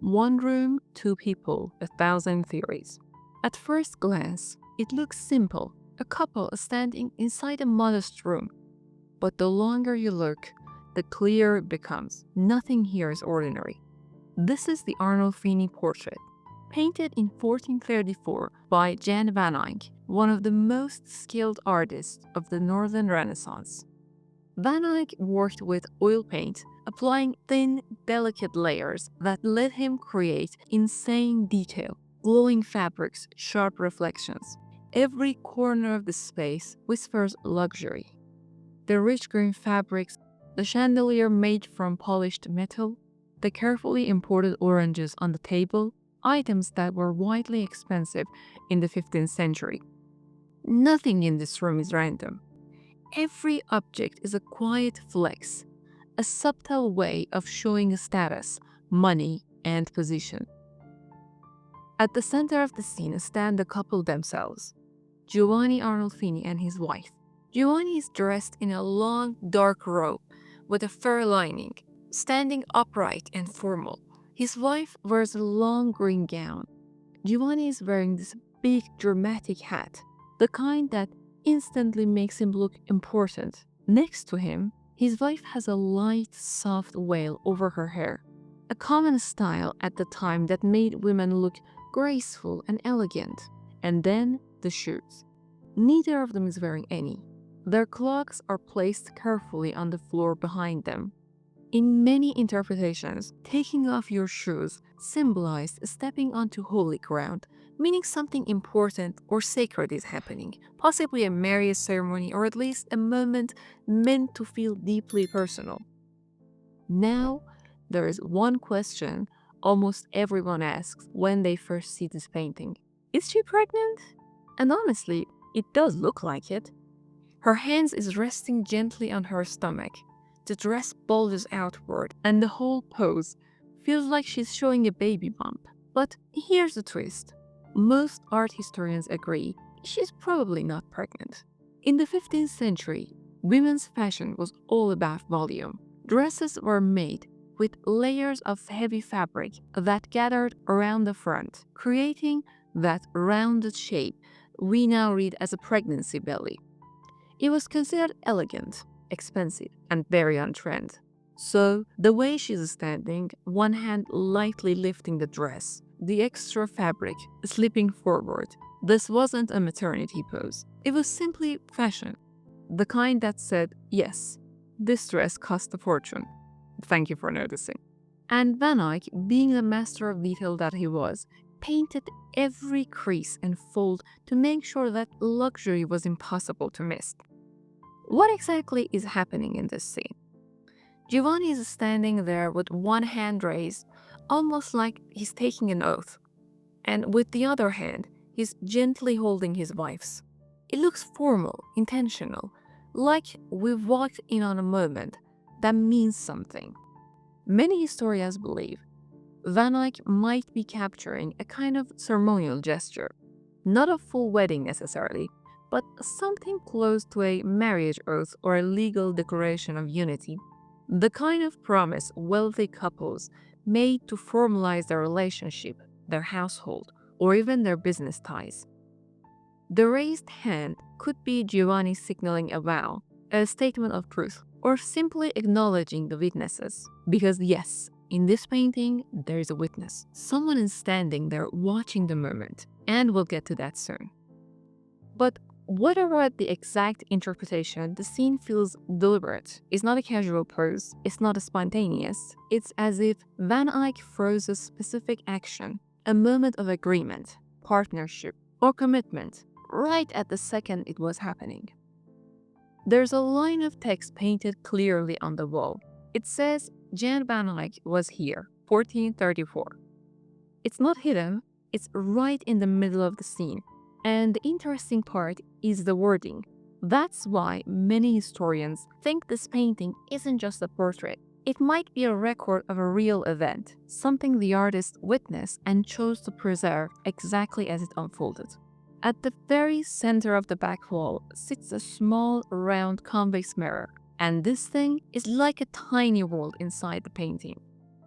One room, two people, 1,000 theories. At first glance, it looks simple, a couple standing inside a modest room. But the longer you look, the clearer it becomes. Nothing here is ordinary. This is the Arnolfini Portrait, painted in 1434 by Jan van Eyck, one of the most skilled artists of the Northern Renaissance. Van Eyck worked with oil paint, applying thin, delicate layers that let him create insane detail, glowing fabrics, sharp reflections. Every corner of the space whispers luxury. The rich green fabrics, the chandelier made from polished metal, the carefully imported oranges on the table, items that were widely expensive in the 15th century. Nothing in this room is random. Every object is a quiet flex, a subtle way of showing a status, money, and position. At the center of the scene stand the couple themselves, Giovanni Arnolfini and his wife. Giovanni is dressed in a long, dark robe with a fur lining, standing upright and formal. His wife wears a long green gown. Giovanni is wearing this big, dramatic hat, the kind that instantly makes him look important. Next to him, his wife has a light, soft veil over her hair, a common style at the time that made women look graceful and elegant. And then the shoes. Neither of them is wearing any. Their clogs are placed carefully on the floor behind them. In many interpretations, taking off your shoes symbolized stepping onto holy ground, meaning something important or sacred is happening, possibly a marriage ceremony or at least a moment meant to feel deeply personal. Now, there is one question almost everyone asks when they first see this painting. Is she pregnant? And honestly, it does look like it. Her hands is resting gently on her stomach. The dress bulges outward, and the whole pose feels like she's showing a baby bump. But here's the twist. Most art historians agree she's probably not pregnant. In the 15th century, women's fashion was all about volume. Dresses were made with layers of heavy fabric that gathered around the front, creating that rounded shape we now read as a pregnancy belly. It was considered elegant, expensive, and very on trend. So, the way she's standing, one hand lightly lifting the dress, the extra fabric slipping forward, this wasn't a maternity pose. It was simply fashion. The kind that said, yes, this dress cost a fortune. Thank you for noticing. And Van Eyck, being the master of detail that he was, painted every crease and fold to make sure that luxury was impossible to miss. What exactly is happening in this scene? Giovanni is standing there with one hand raised, almost like he's taking an oath, and with the other hand, he's gently holding his wife's. It looks formal, intentional, like we've walked in on a moment that means something. Many historians believe Van Eyck might be capturing a kind of ceremonial gesture, not a full wedding necessarily, but something close to a marriage oath or a legal declaration of unity, the kind of promise wealthy couples made to formalize their relationship, their household, or even their business ties. The raised hand could be Giovanni signaling a vow, a statement of truth, or simply acknowledging the witnesses. Because yes, in this painting, there is a witness. Someone is standing there watching the moment, and we'll get to that soon. But whatever the exact interpretation, the scene feels deliberate. It's not a casual pose, it's not a spontaneous. It's as if Van Eyck froze a specific action, a moment of agreement, partnership, or commitment, right at the second it was happening. There's a line of text painted clearly on the wall. It says, Jan van Eyck was here, 1434. It's not hidden, it's right in the middle of the scene. And the interesting part is the wording. That's why many historians think this painting isn't just a portrait. It might be a record of a real event, something the artist witnessed and chose to preserve exactly as it unfolded. At the very center of the back wall sits a small, round convex mirror, and this thing is like a tiny world inside the painting.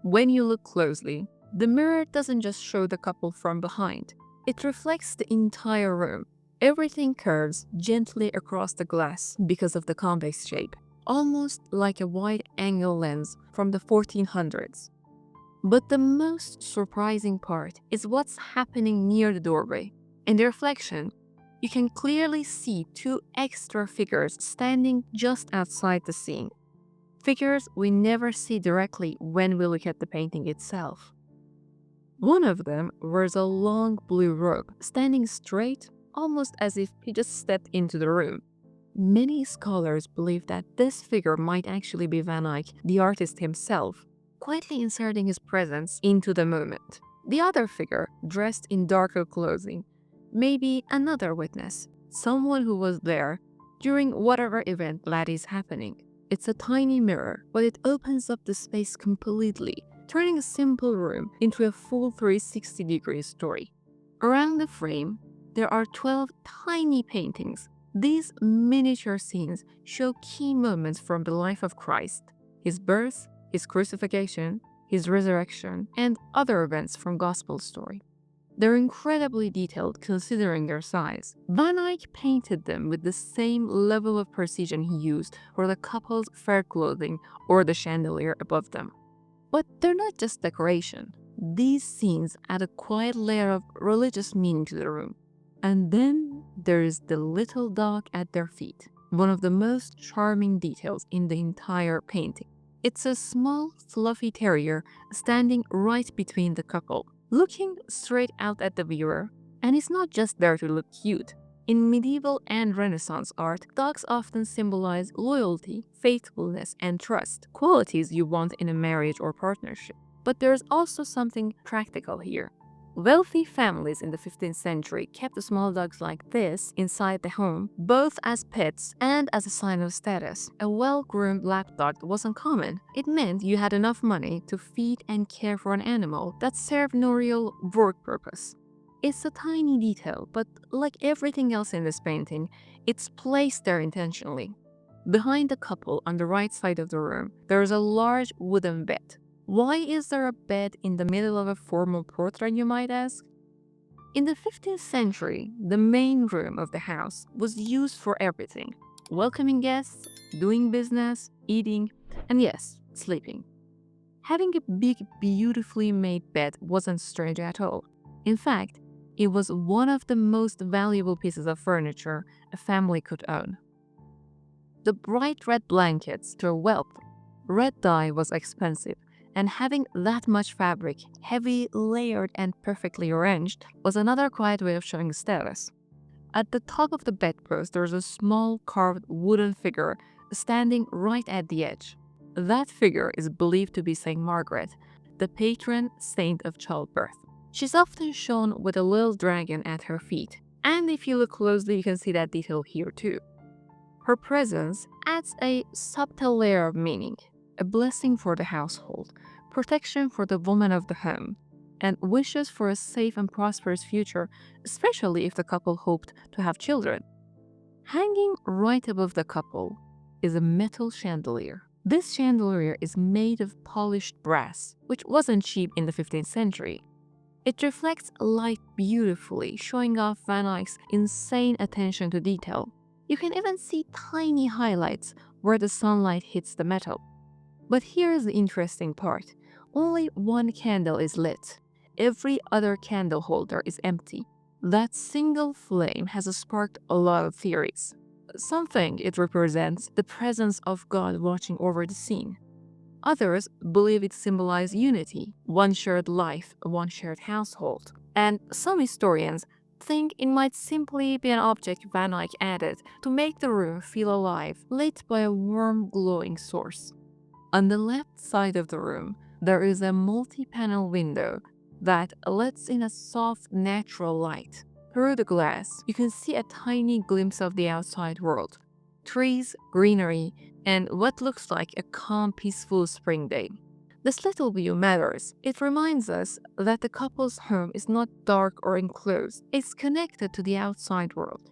When you look closely, The mirror doesn't just show the couple from behind, it reflects the entire room. Everything curves gently across the glass because of the convex shape, almost like a wide-angle lens from the 1400s. But the most surprising part is what's happening near the doorway. In the reflection, you can clearly see two extra figures standing just outside the scene. Figures we never see directly when we look at the painting itself. One of them wears a long blue robe, standing straight, almost as if he just stepped into the room. Many scholars believe that this figure might actually be Van Eyck, the artist himself, quietly inserting his presence into the moment. The other figure, dressed in darker clothing, may be another witness, someone who was there during whatever event that is happening. It's a tiny mirror, but it opens up the space completely, turning a simple room into a full 360-degree story. Around the frame, there are 12 tiny paintings. These miniature scenes show key moments from the life of Christ, his birth, his crucifixion, his resurrection, and other events from Gospel story. They're incredibly detailed considering their size. Van Eyck painted them with the same level of precision he used for the couple's fair clothing or the chandelier above them. But they're not just decoration. These scenes add a quiet layer of religious meaning to the room. And then there is the little dog at their feet, one of the most charming details in the entire painting. It's a small, fluffy terrier standing right between the couple, looking straight out at the viewer, and it's not just there to look cute. In medieval and Renaissance art, dogs often symbolize loyalty, faithfulness, and trust, qualities you want in a marriage or partnership. But there's also something practical here. Wealthy families in the 15th century kept small dogs like this inside the home, both as pets and as a sign of status. A well-groomed lapdog wasn't common. It meant you had enough money to feed and care for an animal that served no real work purpose. It's a tiny detail, but like everything else in this painting, it's placed there intentionally. Behind the couple on the right side of the room, there is a large wooden bed. Why is there a bed in the middle of a formal portrait, you might ask? In the 15th century, the main room of the house was used for everything: welcoming guests, doing business, eating, and yes, sleeping. Having a big, beautifully made bed wasn't strange at all. In fact, it was one of the most valuable pieces of furniture a family could own. The bright red blankets to a wealth. Red dye was expensive, and having that much fabric, heavy, layered, and perfectly arranged, was another quiet way of showing status. At the top of the bedpost, there is a small carved wooden figure standing right at the edge. That figure is believed to be Saint Margaret, the patron saint of childbirth. She's often shown with a little dragon at her feet, and if you look closely, you can see that detail here too. Her presence adds a subtle layer of meaning, a blessing for the household, protection for the woman of the home, and wishes for a safe and prosperous future, especially if the couple hoped to have children. Hanging right above the couple is a metal chandelier. This chandelier is made of polished brass, which wasn't cheap in the 15th century. It reflects light beautifully, showing off Van Eyck's insane attention to detail. You can even see tiny highlights where the sunlight hits the metal. But here's the interesting part. Only one candle is lit. Every other candle holder is empty. That single flame has sparked a lot of theories. Some think it represents the presence of God watching over the scene. Others believe it symbolizes unity, one shared life, one shared household. And some historians think it might simply be an object Van Eyck added to make the room feel alive, lit by a warm, glowing source. On the left side of the room, there is a multi-panel window that lets in a soft, natural light. Through the glass, you can see a tiny glimpse of the outside world. Trees, greenery, and what looks like a calm, peaceful spring day. This little view matters. It reminds us that the couple's home is not dark or enclosed. It's connected to the outside world.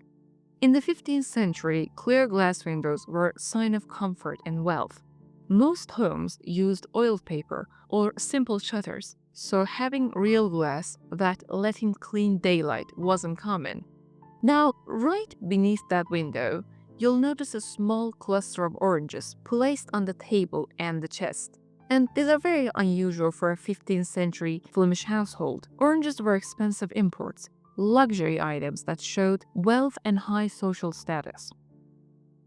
In the 15th century, clear glass windows were a sign of comfort and wealth. Most homes used oiled paper or simple shutters. so having real glass that let in clean daylight wasn't common. Now, right beneath that window, you'll notice a small cluster of oranges placed on the table and the chest. And these are very unusual for a 15th century Flemish household. Oranges were expensive imports, luxury items that showed wealth and high social status.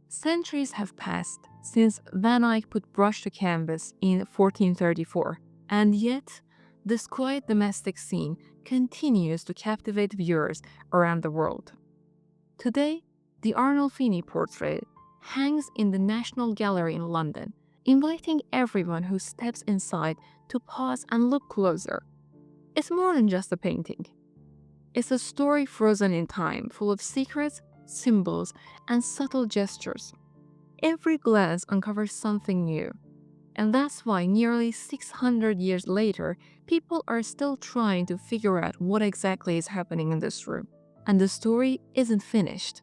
Centuries have passed since Van Eyck put brush to canvas in 1434, and yet this quiet domestic scene continues to captivate viewers around the world. Today, the Arnolfini Portrait hangs in the National Gallery in London, inviting everyone who steps inside to pause and look closer. It's more than just a painting. It's a story frozen in time, full of secrets, symbols, and subtle gestures. Every glance uncovers something new. And that's why nearly 600 years later, people are still trying to figure out what exactly is happening in this room. And the story isn't finished.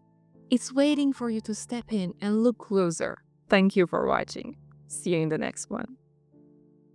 It's waiting for you to step in and look closer. Thank you for watching. See you in the next one.